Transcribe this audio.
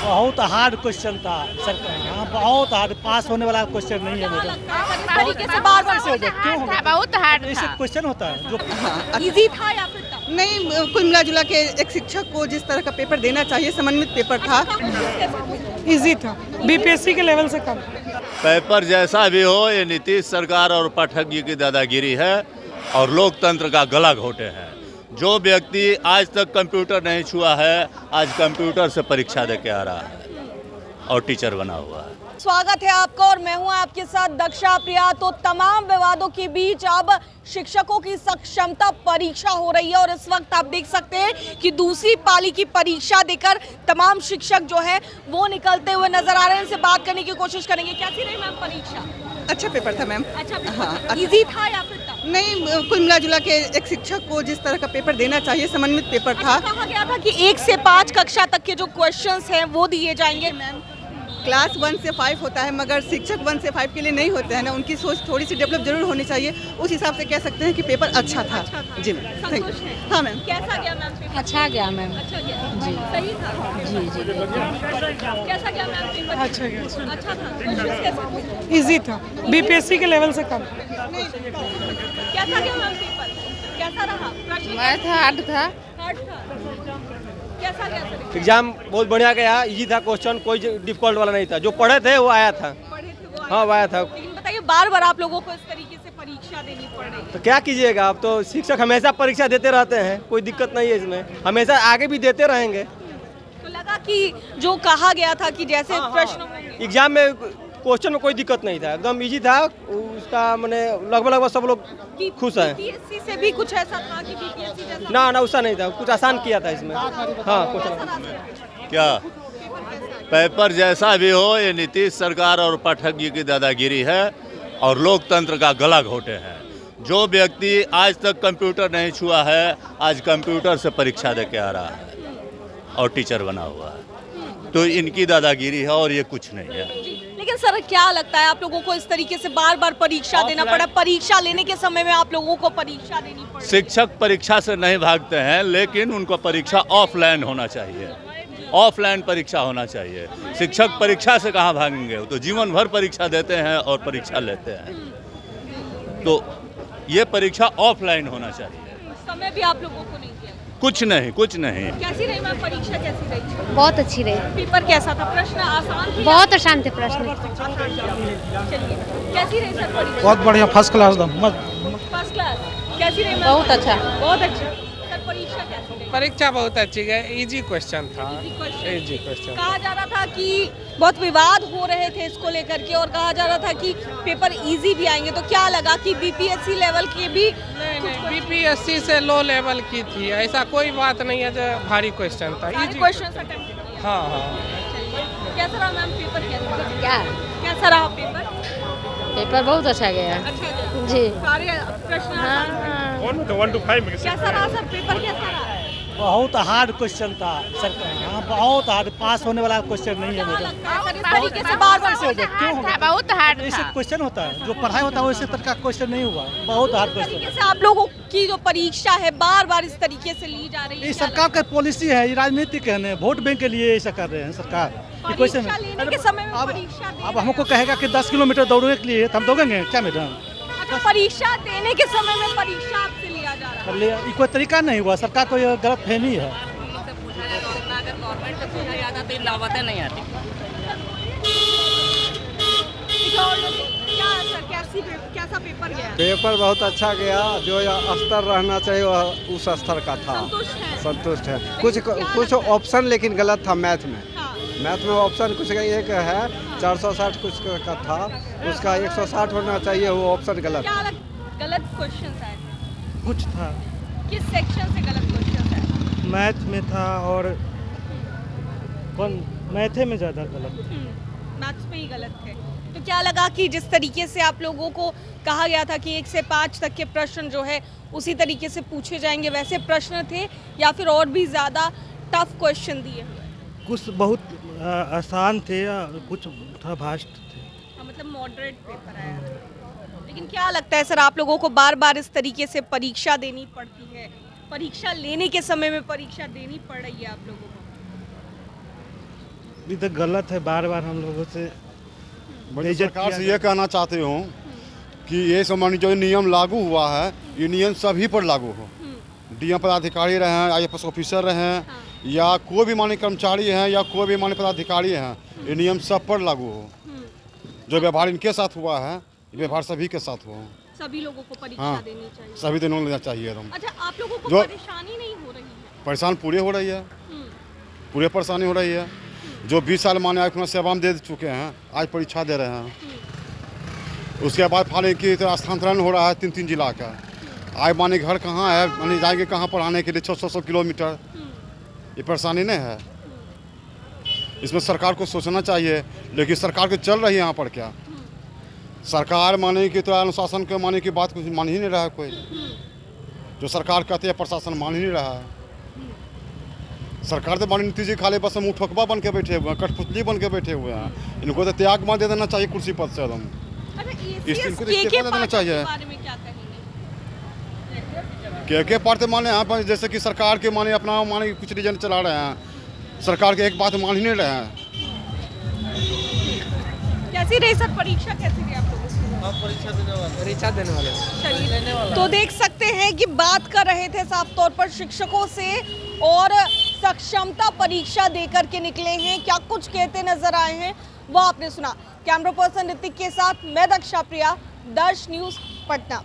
बहुत hard question था sir. हाँ, बहुत हार्ड, पास होने वाला क्वेश्चन नहीं है मेरा। तरीके से बार बार क्यों होगा? बहुत हार्ड ऐसे क्वेश्चन होता है जो इजी था या फिर टफ? नहीं, कुल मिला जुला के एक शिक्षक को जिस तरह का पेपर देना चाहिए समन्वित पेपर था। इजी था, बीपीएससी के लेवल से कम। पेपर जैसा भी हो, ये नीतीश सरकार और पाठक जी की दादागिरी है और लोकतंत्र का गला घोटे हैं। जो व्यक्ति आज तक कंप्यूटर नहीं छुआ है, आज कंप्यूटर से परीक्षा दे के आ रहा है और टीचर बना हुआ है। स्वागत है आपका और मैं हूं आपके साथ दक्षा प्रिया। तो तमाम विवादों के बीच अब शिक्षकों की सक्षमता परीक्षा हो रही है और इस वक्त आप देख सकते हैं कि दूसरी पाली की परीक्षा देकर तमाम शिक्षक जो है वो निकलते हुए नजर आ रहे हैं। इनसे बात करने की कोशिश करेंगे। कैसी रही मैम परीक्षा? अच्छा पेपर था मैम। अच्छा हाँ, इजी था या फिर टफ? नहीं, कुल मिला जुला के एक शिक्षक को जिस तरह का पेपर देना चाहिए समन्वित पेपर था। कहा गया था कि 1 से 5 कक्षा तक के जो क्वेश्चंस हैं वो दिए जाएंगे। मैम क्लास 1 से 5 होता है, मगर शिक्षक 1 से 5 के लिए नहीं होते हैं ना। उनकी सोच थोड़ी सी डेवलप जरूर होनी चाहिए। उस हिसाब से कह सकते हैं कि पेपर अच्छा था। जी मैम, थैंक संतुष्ट यू। हैं? हाँ मैम। कैसा गया मैम पेपर? अच्छा गया मैम। अच्छा गया जी, सही था जी जी कैसा गया मैम पेपर? अच्छा गया, अच्छा था। क्वेश्चंस कैसे थे? इजी था, बीपीएससी के लेवल से कम। कैसा गया मैम पेपर? कैसा रहा? प्रश्न मैथ हार्ड था। हार्ड था। कैसा गया सर? एग्जाम बहुत बढ़िया गया, इजी था क्वेश्चन, कोई डिफिकल्ट वाला नहीं था। जो पढ़े थे वो आया था। पढ़े थे वो आए हाँ, वो आया था। लेकिन बताइए बार बार आप लोगों को इस तरीके से परीक्षा देनी पड़ रही है। तो क्या कीजिएगा, आप तो शिक्षक हमेशा परीक्षा देते रहते हैं, कोई दिक्कत नहीं है इसमें, हमेशा आगे भी देते रहेंगे। तो लगा कि जो कहा गया था कि जैसे प्रश्न होंगे एग्जाम में क्वेश्चन में कोई दिक्कत नहीं था, एकदम इजी था। उसका मैंने लगभग सब लोग कि खुश हैं। बीपीएससी से भी कुछ ऐसा था कि बीपीएससी जैसा ना उसका नहीं था, कुछ आसान किया था इसमें। हाँ, कुछ क्या पेपर जैसा भी हो, ये नीतीश सरकार और पाठक जी की दादागिरी है और लोकतंत्र का गला घोटे हैं। जो व्यक्ति आज तक कंप्यूटर नहीं छुआ है, आज कंप्यूटर से परीक्षा दे के आ रहा है और टीचर बना हुआ है। तो इनकी दादागिरी है और ये कुछ नहीं है। लेकिन सर क्या लगता है आप लोगों को इस तरीके से बार बार परीक्षा देना पड़ा? परीक्षा लेने के समय में आप लोगों को परीक्षा देनी पड़ी। शिक्षक परीक्षा से नहीं भागते हैं, लेकिन उनको परीक्षा ऑफलाइन होना चाहिए। ऑफलाइन परीक्षा होना चाहिए। शिक्षक परीक्षा से कहाँ भागेंगे? वो तो जीवन भर परीक्षा देते हैं और परीक्षा लेते हैं। तो ये परीक्षा ऑफलाइन होना चाहिए। समय भी आप लोगों को नहीं दिया। कुछ नहीं। कैसी रही मैम परीक्षा? कैसी रही? बहुत अच्छी रही, पेपर कैसा था? प्रश्न आसान थे? बहुत आसान थे प्रश्न। चलिए कैसी रही सर परीक्षा? बहुत बढ़िया, फर्स्ट क्लास फर्स्ट क्लास। कैसी रही मैम? बहुत अच्छा। बहुत अच्छा। सर परीक्षा कैसी रही? परीक्षा बहुत अच्छी गई, इजी क्वेश्चन था। Easy easy question. कहा जा रहा था कि बहुत विवाद हो रहे थे इसको लेकर के और कहा जा रहा था कि पेपर इजी भी आएंगे। तो क्या लगा कि बीपीएससी लेवल के भी नहीं, बीपीएससी से लो लेवल की थी, ऐसा कोई बात नहीं है जो भारी क्वेश्चन था। इजी क्वेश्चन अटेम्प्ट किया? हाँ हाँ। कैसा रहा मैम पेपर? क्या कैसा रहा पेपर? पेपर बहुत अच्छा गया अच्छा गया। जी। सारे प्रश्न आसान थे? 1 to 5 कैसा रहा सर पेपर? कैसा रहा? बहुत हार्ड क्वेश्चन था सर। हाँ, बहुत हार्ड, पास होने वाला क्वेश्चन नहीं है क्या मेरा। लगता है सर इस तरीके से बार बार क्यों होगा? बहुत हार्ड ऐसे क्वेश्चन होता है, जो पढ़ाई होता है वैसे तरह का क्वेश्चन नहीं हुआ। बहुत हार्ड इस क्वेश्चन। तरीके से आप लोगों की जो परीक्षा है बार बार इस तरीके से ली जा रही है। ये क्या सरकार का पॉलिसी है, ये राजनीतिक है, वोट बैंक के लिए ऐसा कर रहे हैं सरकार। ये क्वेश्चन परीक्षा लेने के समय में परीक्षा देना अब हमको कहेगा कि 10 किलोमीटर दौड़ने के लिए, तो हम दौड़ेंगे क्या मैडम? अच्छा, परीक्षा देने के समय में परीक्षा आपसे लिया जा रहा है। ये कोई तरीका नहीं हुआ, सरकार को ये गलत फहमी है। अगर गवर्नमेंट को सुना जाता तो लावतें नहीं आती। कैसा पेपर गया? पेपर बहुत अच्छा गया, जो स्तर रहना चाहिए वह उस स्तर का था। संतुष्ट है। कुछ ऑप्शन लेकिन गलत था मैथ में। हाँ। मैथ में ऑप्शन कुछ एक है 460 कुछ का था, उसका 160 होना चाहिए, वो ऑप्शन गलत। क्या गलत क्वेश्चन आए? कुछ था, किस सेक्शन से गलत क्वेश्चन आए? मैथ में था और मैथे में ज़्यादा गलत। मैथ्स में ही गलत थे। तो क्या लगा कि जिस तरीके से आप लोगों को कहा गया था कि 1 से 5 तक के प्रश्न जो है उसी तरीके से पूछे जाएंगे, वैसे प्रश्न थे या फिर और भी ज़्यादा टफ क्वेश्चन दिए? कुछ बहुत आसान थे, कुछ थोड़ा भास्ट थे। मतलब मॉडरेट पेपर आया। लेकिन क्या लगता है सर आप लोगों को बार बार इस तरीके से परीक्षा देनी पड़ती है? परीक्षा लेने के समय में परीक्षा देनी पड़ रही है आप लोगों को? ये तो गलत है, बार बार हम लोगों से मैं सरकार से ये कहना चाहती हूँ कि ये सम्बन्धी जो नियम लागू हुआ है ये नियम सभी पर लागू हो। डीएम पदाधिकारी रहें, IAS ऑफिसर रहें, या कोई भी माननीय कर्मचारी हैं या कोई भी माननीय पदाधिकारी हैं, ये नियम सब पर लागू हो। जो व्यवहार इनके साथ हुआ है ये व्यवहार सभी के साथ हो। सभी लोगों को परीक्षा हाँ, देनी चाहिए। सभी दिनों लेना चाहिए एकदम। अच्छा, आप लोगों को जो- परेशानी नहीं हो रही है? परेशान पूरे हो रही है, पूरे परेशानी हो रही है। जो 20 साल माने अपना सेवा में दे चुके हैं, आज परीक्षा दे रहे हैं। उसके बाद फाले की तो स्थानांतरण हो रहा है 3-3 जिला का। आज माने घर कहाँ है, माने जाएंगे कहाँ पढ़ाने के लिए 600 किलोमीटर। ये परेशानी नहीं है, इसमें सरकार को सोचना चाहिए। लेकिन सरकार को चल रही है यहाँ पर क्या? सरकार माने की तो अनुशासन के माने की बात कुछ मान ही नहीं रहा है कोई। जो सरकार कहते हैं प्रशासन मान ही नहीं रहा है। सरकार तो माननीय नीतीश जी खाली बस मुँह ठोकबा बन के बैठे हुए हैं, कठपुतली बन के बैठे हुए हैं। इनको तो त्याग मान दे देना चाहिए कुर्सी पद से एकदम। इनको तो इस्तीफा दे देना चाहिए। बारे में क्या कहेंगे? के पार्टी माने यहाँ पर जैसे कि सरकार के माने अपना माने कुछ रीजन चला रहे हैं, सरकार के एक बात मान ही नहीं रहे हैं। कैसी रही सर परीक्षा, कैसी रही आप लोगों की? परीक्षा देने वाले चलिए, तो देख सकते हैं कि बात कर रहे थे साफ तौर पर शिक्षकों से और सक्षमता परीक्षा देकर के निकले हैं। क्या कुछ कहते नजर आए हैं वो आपने सुना। कैमरा पर्सन ऋतिक के साथ मैं दक्षा प्रिया, दर्श न्यूज पटना।